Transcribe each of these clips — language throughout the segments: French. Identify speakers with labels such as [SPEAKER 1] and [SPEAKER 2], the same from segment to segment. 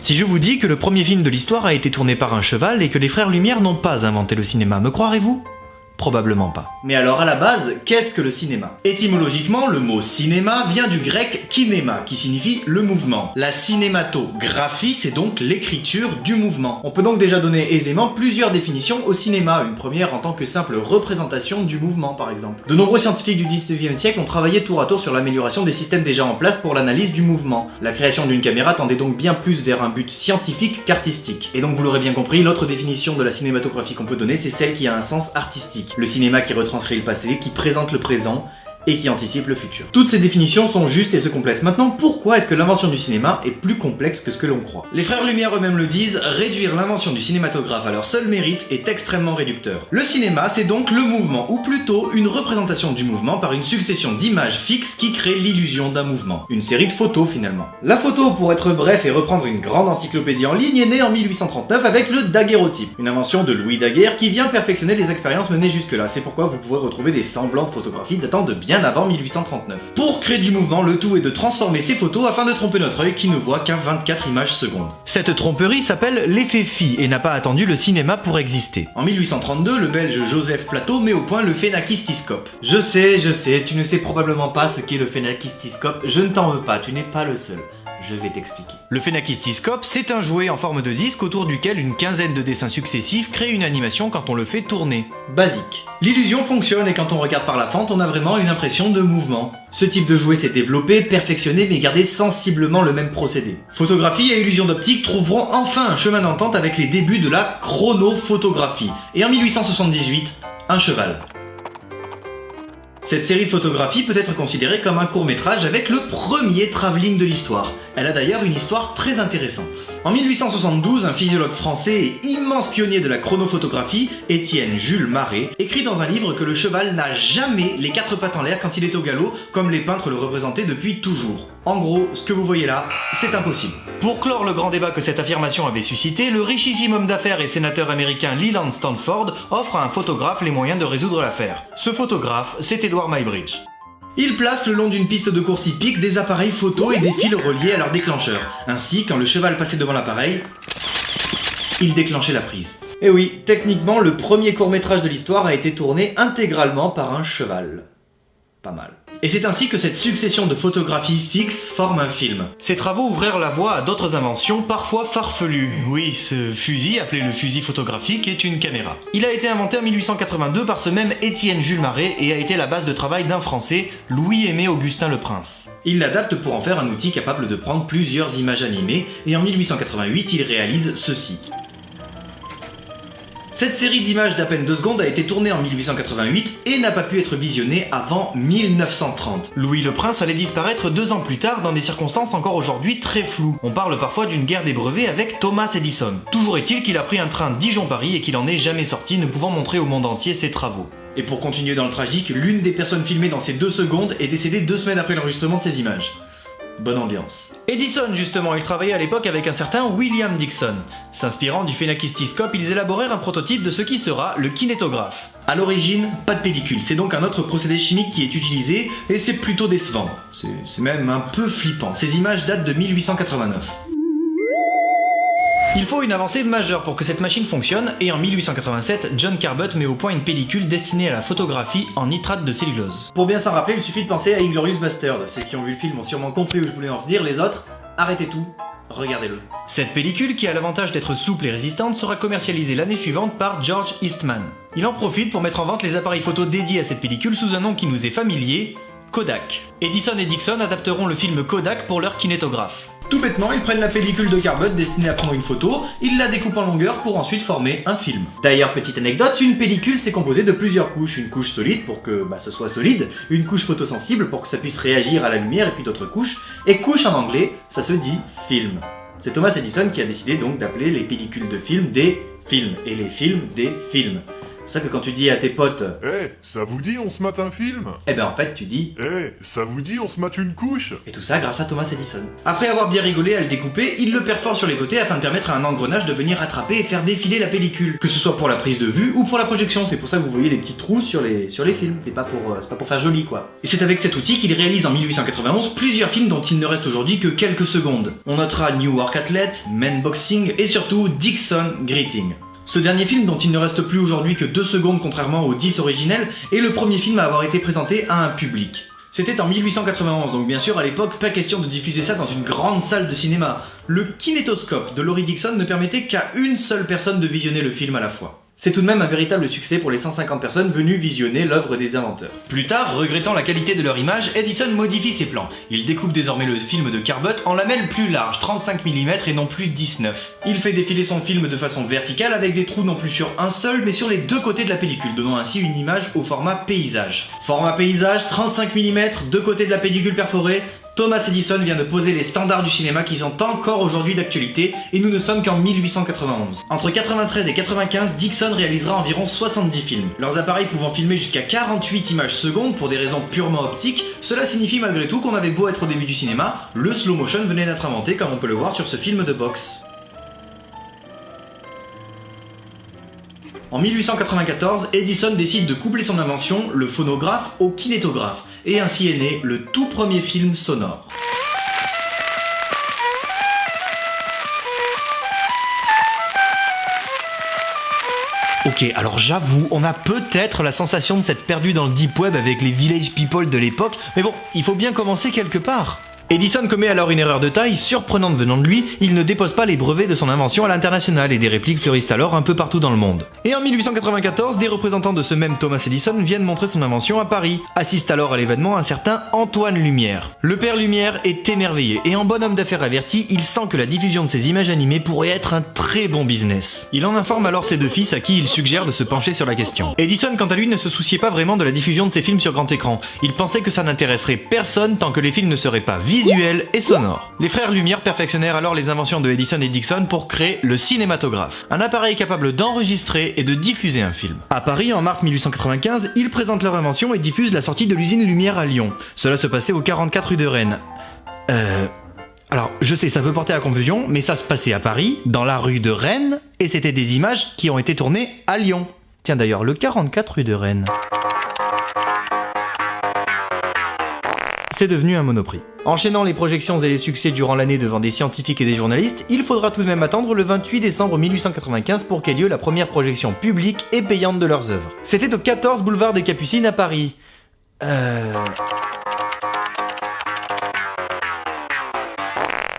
[SPEAKER 1] Si je vous dis que le premier film de l'histoire a été tourné par un cheval et que les frères Lumière n'ont pas inventé le cinéma, me croirez-vous ? Probablement pas. Mais alors à la base, qu'est-ce que le cinéma ? Étymologiquement, le mot cinéma vient du grec kinéma, qui signifie le mouvement. La cinématographie, c'est donc l'écriture du mouvement. On peut donc déjà donner aisément plusieurs définitions au cinéma, une première en tant que simple représentation du mouvement par exemple. De nombreux scientifiques du 19e siècle ont travaillé tour à tour sur l'amélioration des systèmes déjà en place pour l'analyse du mouvement. La création d'une caméra tendait donc bien plus vers un but scientifique qu'artistique. Et donc vous l'aurez bien compris, l'autre définition de la cinématographie qu'on peut donner, c'est celle qui a un sens artistique. Le cinéma qui retranscrit le passé, qui présente le présent et qui anticipe le futur. Toutes ces définitions sont justes et se complètent. Maintenant, pourquoi est-ce que l'invention du cinéma est plus complexe que ce que l'on croit ? Les frères Lumière eux-mêmes le disent, réduire l'invention du cinématographe à leur seul mérite est extrêmement réducteur. Le cinéma, c'est donc le mouvement, ou plutôt une représentation du mouvement par une succession d'images fixes qui crée l'illusion d'un mouvement. Une série de photos finalement. La photo, pour être bref et reprendre une grande encyclopédie en ligne, est née en 1839 avec le daguerréotype, une invention de Louis Daguerre qui vient perfectionner les expériences menées jusque-là. C'est pourquoi vous pouvez retrouver des semblants de photographies datant de bien avant 1839. Pour créer du mouvement, le tout est de transformer ces photos afin de tromper notre œil qui ne voit qu'à 24 images secondes. Cette tromperie s'appelle l'effet Phi et n'a pas attendu le cinéma pour exister. En 1832, le belge Joseph Plateau met au point le phénakistiscope. Je sais, tu ne sais probablement pas ce qu'est le phénakistiscope, je ne t'en veux pas, tu n'es pas le seul. Je vais t'expliquer. Le phénakistiscope, c'est un jouet en forme de disque autour duquel une quinzaine de dessins successifs créent une animation quand on le fait tourner. Basique. L'illusion fonctionne et quand on regarde par la fente, on a vraiment une impression de mouvement. Ce type de jouet s'est développé, perfectionné, mais gardé sensiblement le même procédé. Photographie et illusion d'optique trouveront enfin un chemin d'entente avec les débuts de la chronophotographie. Et en 1878, un cheval. Cette série de photographies peut être considérée comme un court-métrage avec le premier travelling de l'histoire. Elle a d'ailleurs une histoire très intéressante. En 1872, un physiologue français et immense pionnier de la chronophotographie, Étienne Jules Maré, écrit dans un livre que le cheval n'a jamais les quatre pattes en l'air quand il est au galop, comme les peintres le représentaient depuis toujours. En gros, ce que vous voyez là, c'est impossible. Pour clore le grand débat que cette affirmation avait suscité, le richissime homme d'affaires et sénateur américain Leland Stanford offre à un photographe les moyens de résoudre l'affaire. Ce photographe, c'est Edward Muybridge. Il place le long d'une piste de course hippique des appareils photo et des fils reliés à leur déclencheur. Ainsi, quand le cheval passait devant l'appareil, il déclenchait la prise. Et oui, techniquement, le premier court-métrage de l'histoire a été tourné intégralement par un cheval. Pas mal. Et c'est ainsi que cette succession de photographies fixes forme un film. Ces travaux ouvrirent la voie à d'autres inventions, parfois farfelues. Oui, ce fusil, appelé le fusil photographique, est une caméra. Il a été inventé en 1882 par ce même Étienne Jules Maré et a été la base de travail d'un Français, Louis-Aimé Augustin Leprince. Il l'adapte pour en faire un outil capable de prendre plusieurs images animées, et en 1888, il réalise ceci. Cette série d'images d'à peine 2 secondes a été tournée en 1888 et n'a pas pu être visionnée avant 1930. Louis le Prince allait disparaître 2 ans plus tard dans des circonstances encore aujourd'hui très floues. On parle parfois d'une guerre des brevets avec Thomas Edison. Toujours est-il qu'il a pris un train Dijon-Paris et qu'il en est jamais sorti, ne pouvant montrer au monde entier ses travaux. Et pour continuer dans le tragique, l'une des personnes filmées dans ces 2 secondes est décédée 2 semaines après l'enregistrement de ces images. Bonne ambiance. Edison, justement, il travaillait à l'époque avec un certain William Dickson. S'inspirant du phénakistiscope, ils élaborèrent un prototype de ce qui sera le kinétographe. À l'origine, pas de pellicule, c'est donc un autre procédé chimique qui est utilisé, et c'est plutôt décevant. C'est même un peu flippant. Ces images datent de 1889. Il faut une avancée majeure pour que cette machine fonctionne, et en 1887, John Carbutt met au point une pellicule destinée à la photographie en nitrate de cellulose. Pour bien s'en rappeler, il suffit de penser à Inglourious Basterds. Ceux qui ont vu le film ont sûrement compris où je voulais en venir, les autres, arrêtez tout, regardez-le. Cette pellicule, qui a l'avantage d'être souple et résistante, sera commercialisée l'année suivante par George Eastman. Il en profite pour mettre en vente les appareils photo dédiés à cette pellicule sous un nom qui nous est familier, Kodak. Edison et Dickson adapteront le film Kodak pour leur kinétographe. Tout bêtement, ils prennent la pellicule de Carbutt destinée à prendre une photo, ils la découpent en longueur pour ensuite former un film. D'ailleurs, petite anecdote, une pellicule c'est composé de plusieurs couches. Une couche solide pour que ce soit solide, une couche photosensible pour que ça puisse réagir à la lumière et puis d'autres couches, et couche en anglais, ça se dit film. C'est Thomas Edison qui a décidé donc d'appeler les pellicules de film des films, et les films des films. C'est ça que quand tu dis à tes potes
[SPEAKER 2] ça vous dit on se mate un film?
[SPEAKER 1] eh ben en fait tu dis
[SPEAKER 2] Ça vous dit on se mate une couche?
[SPEAKER 1] et tout ça grâce à Thomas Edison. Après avoir bien rigolé à le découper, il le perfore sur les côtés afin de permettre à un engrenage de venir attraper et faire défiler la pellicule, que ce soit pour la prise de vue ou pour la projection. C'est pour ça que vous voyez des petits trous sur les films, c'est pas pour faire joli quoi. Et c'est avec cet outil qu'il réalise en 1891 plusieurs films dont il ne reste aujourd'hui que quelques secondes. On notera New York Athlete, Men Boxing et surtout Dixon Greeting. Ce dernier film, dont il ne reste plus aujourd'hui que 2 secondes contrairement aux 10 originels, est le premier film à avoir été présenté à un public. C'était en 1891, donc bien sûr à l'époque pas question de diffuser ça dans une grande salle de cinéma. Le kinétoscope de Laurie Dixon ne permettait qu'à une seule personne de visionner le film à la fois. C'est tout de même un véritable succès pour les 150 personnes venues visionner l'œuvre des inventeurs. Plus tard, regrettant la qualité de leur image, Edison modifie ses plans. Il découpe désormais le film de Carbot en lamelles plus larges, 35 mm et non plus 19. Il fait défiler son film de façon verticale avec des trous non plus sur un seul mais sur les 2 côtés de la pellicule, donnant ainsi une image au format paysage. Format paysage, 35 mm, 2 côtés de la pellicule perforée. Thomas Edison vient de poser les standards du cinéma qui sont encore aujourd'hui d'actualité et nous ne sommes qu'en 1891. Entre 93 et 95, Dixon réalisera environ 70 films. Leurs appareils pouvant filmer jusqu'à 48 images secondes pour des raisons purement optiques, cela signifie malgré tout qu'on avait beau être au début du cinéma, le slow motion venait d'être inventé comme on peut le voir sur ce film de boxe. En 1894, Edison décide de coupler son invention, le phonographe, au kinétographe, et ainsi est né le tout premier film sonore. Ok, alors j'avoue, on a peut-être la sensation de s'être perdu dans le deep web avec les village people de l'époque, mais bon, il faut bien commencer quelque part. Edison commet alors une erreur de taille surprenante venant de lui, il ne dépose pas les brevets de son invention à l'international et des répliques fleurissent alors un peu partout dans le monde. Et en 1894, des représentants de ce même Thomas Edison viennent montrer son invention à Paris. Assiste alors à l'événement un certain Antoine Lumière. Le père Lumière est émerveillé et en bon homme d'affaires averti, il sent que la diffusion de ces images animées pourrait être un très bon business. Il en informe alors ses 2 fils à qui il suggère de se pencher sur la question. Edison quant à lui ne se souciait pas vraiment de la diffusion de ses films sur grand écran. Il pensait que ça n'intéresserait personne tant que les films ne seraient pas visuel et sonore. Les frères Lumière perfectionnèrent alors les inventions de Edison et Dixon pour créer le cinématographe, un appareil capable d'enregistrer et de diffuser un film. À Paris, en mars 1895, ils présentent leur invention et diffusent la sortie de l'usine Lumière à Lyon. Cela se passait au 44 rue de Rennes. Alors, je sais, ça peut porter à confusion, mais ça se passait à Paris, dans la rue de Rennes, et c'était des images qui ont été tournées à Lyon. Tiens d'ailleurs, le 44 rue de Rennes. C'est devenu un Monoprix. Enchaînant les projections et les succès durant l'année devant des scientifiques et des journalistes, il faudra tout de même attendre le 28 décembre 1895 pour qu'ait lieu la première projection publique et payante de leurs œuvres. C'était au 14 boulevard des Capucines à Paris.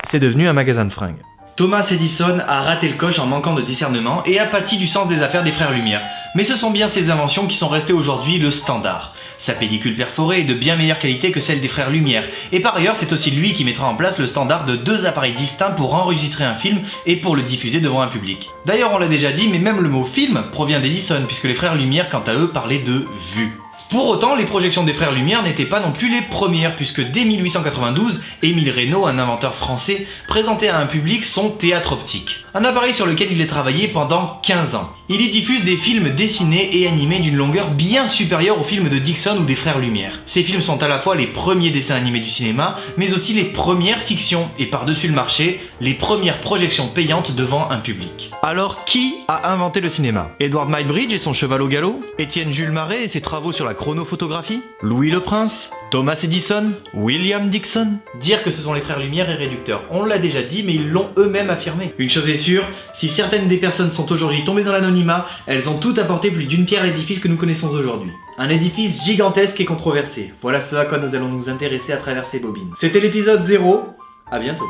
[SPEAKER 1] C'est devenu un magasin de fringues. Thomas Edison a raté le coche en manquant de discernement et a pâti du sens des affaires des frères Lumière. Mais ce sont bien ces inventions qui sont restées aujourd'hui le standard. Sa pellicule perforée est de bien meilleure qualité que celle des frères Lumière. Et par ailleurs, c'est aussi lui qui mettra en place le standard de 2 appareils distincts pour enregistrer un film et pour le diffuser devant un public. D'ailleurs, on l'a déjà dit, mais même le mot film provient d'Edison, puisque les frères Lumière, quant à eux, parlaient de vue. Pour autant, les projections des frères Lumière n'étaient pas non plus les premières, puisque dès 1892, Émile Reynaud, un inventeur français, présentait à un public son théâtre optique. Un appareil sur lequel il a travaillé pendant 15 ans. Il y diffuse des films dessinés et animés d'une longueur bien supérieure aux films de Dixon ou des frères Lumière. Ces films sont à la fois les premiers dessins animés du cinéma, mais aussi les premières fictions, et par-dessus le marché, les premières projections payantes devant un public. Alors, qui a inventé le cinéma? Edward Muybridge et son cheval au galop? Étienne Jules Marais et ses travaux sur la chronophotographie? Louis le Prince? Thomas Edison? William Dixon? Dire que ce sont les frères Lumière est réducteur. On l'a déjà dit, mais ils l'ont eux-mêmes affirmé. Une chose est sûre, si certaines des personnes sont aujourd'hui tombées dans l'anonymat, elles ont toutes apporté plus d'une pierre à l'édifice que nous connaissons aujourd'hui. Un édifice gigantesque et controversé. Voilà ce à quoi nous allons nous intéresser à travers ces bobines. C'était l'épisode 0. À bientôt.